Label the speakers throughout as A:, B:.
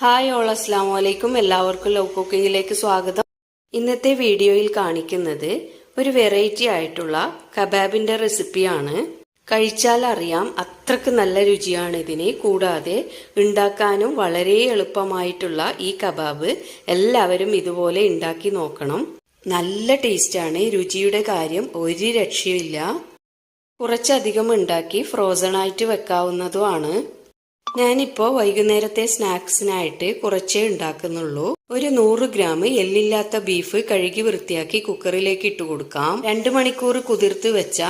A: Hi all അസ്സലാമു അലൈക്കും. എല്ലാവർക്കും ലവ് കുക്കിങ്ങിലേക്ക് സ്വാഗതം. ഇന്നത്തെ വീഡിയോയിൽ കാണിക്കുന്നത് ഒരു വെറൈറ്റി ആയിട്ടുള്ള കബാബിന്റെ റെസിപ്പിയാണ്. കഴിച്ചാൽ അറിയാം അത്രക്ക് നല്ല രുചിയാണ് ഇതിന്. കൂടാതെ ഉണ്ടാക്കാനും വളരെ എളുപ്പമായിട്ടുള്ള ഈ കബാബ് എല്ലാവരും ഇതുപോലെ ഉണ്ടാക്കി നോക്കണം. നല്ല ടേസ്റ്റാണ്. രുചിയുടെ കാര്യം ഒരു രക്ഷയില്ല. കുറച്ചധികം ഉണ്ടാക്കി ഫ്രോസൺ ആയിട്ട് വെക്കാവുന്നതുമാണ്. ഞാനിപ്പോൾ വൈകുന്നേരത്തെ സ്നാക്സിനായിട്ട് കുറച്ചേ ഉണ്ടാക്കുന്നുള്ളൂ. ഒരു 100 ഗ്രാം എല്ലില്ലാത്ത ബീഫ് കഴുകി വൃത്തിയാക്കി കുക്കറിലേക്ക് ഇട്ട് കൊടുക്കാം. 2 മണിക്കൂർ കുതിർത്ത് വെച്ച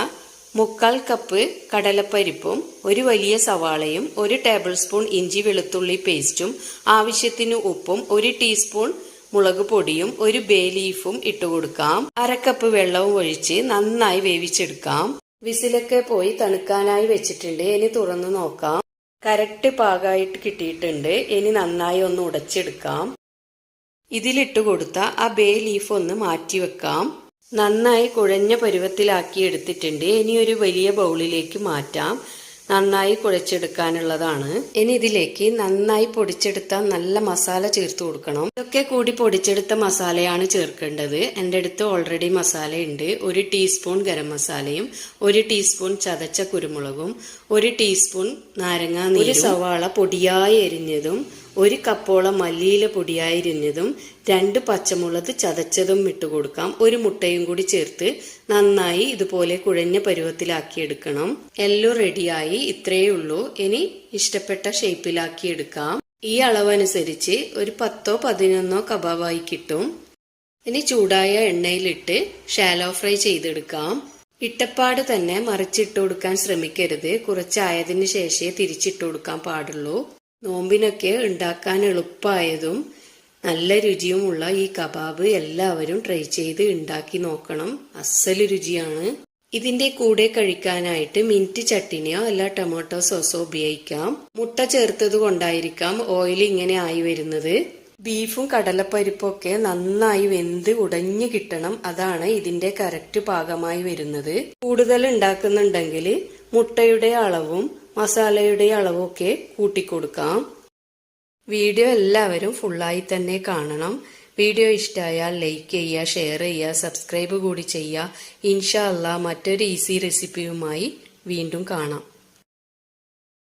A: 1/4 കപ്പ് കടലപ്പരിപ്പും ഒരു വലിയ സവാളയും 1 ടേബിൾ സ്പൂൺ ഇഞ്ചി വെളുത്തുള്ളി പേസ്റ്റും ആവശ്യത്തിന് ഉപ്പും 1 ടീസ്പൂൺ മുളക് പൊടിയും 1 ബേ ലീഫും ഇട്ട് കൊടുക്കാം. 1/2 കപ്പ് വെള്ളവും ഒഴിച്ച് നന്നായി വേവിച്ചെടുക്കാം. വിസിലൊക്കെ പോയി തണുക്കാനായി വെച്ചിട്ടുണ്ട്. ഇനി തുറന്നു നോക്കാം. കറക്റ്റ് പാകമായിട്ട് കിട്ടിയിട്ടുണ്ട്. ഇനി നന്നായി ഒന്ന് ഉടച്ചെടുക്കാം. ഇതിലിട്ട് കൊടുത്ത ആ ബേ ലീഫ് ഒന്ന് മാറ്റി വെക്കാം. നന്നായി കുഴഞ്ഞ പരുവത്തിലാക്കി എടുത്തിട്ടുണ്ട്. ഇനി ഒരു വലിയ ബൗളിലേക്ക് മാറ്റാം. നന്നായി കുഴച്ചെടുക്കാനുള്ളതാണ്. ഇനി ഇതിലേക്ക് നന്നായി പൊടിച്ചെടുത്ത നല്ല മസാല ചേർത്ത് കൊടുക്കണം. ഇതൊക്കെ കൂടി പൊടിച്ചെടുത്ത മസാലയാണ് ചേർക്കേണ്ടത്. എൻ്റെ അടുത്ത് ഓൾറെഡി മസാല ഉണ്ട്. 1 ടീസ്പൂൺ ഗരം മസാലയും 1 ടീസ്പൂൺ ചതച്ച കുരുമുളകും 1 ടീസ്പൂൺ നാരങ്ങാനീരും 1 സവാള പൊടിയായി എരിഞ്ഞതും 1 കപ്പോളം മല്ലിയില പൊടിയായി എരിഞ്ഞതും 2 പച്ചമുളക് ചതച്ചതും ഇട്ട് കൊടുക്കാം. 1 മുട്ടയും കൂടി ചേർത്ത് നന്നായി ഇതുപോലെ കുഴഞ്ഞ പരുവത്തിലാക്കി എടുക്കണം. എല്ലാം റെഡിയായി. ഇത്രയേ ഉള്ളൂ. ഇനി ഇഷ്ടപ്പെട്ട ഷേപ്പിലാക്കി എടുക്കാം. ഈ അളവനുസരിച്ച് ഒരു 10-11 കബാബായി കിട്ടും. ഇനി ചൂടായ എണ്ണയിലിട്ട് ഷാലോ ഫ്രൈ ചെയ്തെടുക്കാം. ഇട്ടപ്പാട് തന്നെ മറിച്ചിട്ട് കൊടുക്കാൻ ശ്രമിക്കരുത്. കുറച്ചായതിന് ശേഷമേ തിരിച്ചിട്ട് കൊടുക്കാൻ പാടുള്ളൂ. നോമ്പിനൊക്കെ ഉണ്ടാക്കാൻ എളുപ്പമായതും നല്ല രുചിയുമുള്ള ഈ കബാബ് എല്ലാവരും ട്രൈ ചെയ്ത് ഉണ്ടാക്കി നോക്കണം. അസല് രുചിയാണ്. ഇതിന്റെ കൂടെ കഴിക്കാനായിട്ട് മിന്റ് ചട്ടിനിയോ അല്ല ടൊമാറ്റോ സോസോ ഉപയോഗിക്കാം. മുട്ട ചേർത്തത് കൊണ്ടായിരിക്കാം ഓയിൽ ഇങ്ങനെ ആയി വരുന്നത്. ബീഫും കടലപ്പരിപ്പും ഒക്കെ നന്നായി വെന്ത് ഉടഞ്ഞു കിട്ടണം. അതാണ് ഇതിന്റെ കറക്റ്റ് പാകമായി വരുന്നത്. കൂടുതൽ ഉണ്ടാക്കുന്നുണ്ടെങ്കിൽ മുട്ടയുടെ അളവും മസാലയുടെ അളവും ഒക്കെ കൂട്ടിക്കൊടുക്കാം. വീഡിയോ എല്ലാവരും ഫുള്ളായി തന്നെ കാണണം. വീഡിയോ ഇഷ്ടമായാൽ ലൈക്ക് ചെയ്യുക, ഷെയർ ചെയ്യുക, സബ്സ്ക്രൈബ് കൂടി ചെയ്യുക. ഇൻഷാ അല്ലാഹ് മറ്റൊരു ഈസി റെസിപ്പിയുമായി വീണ്ടും കാണാം.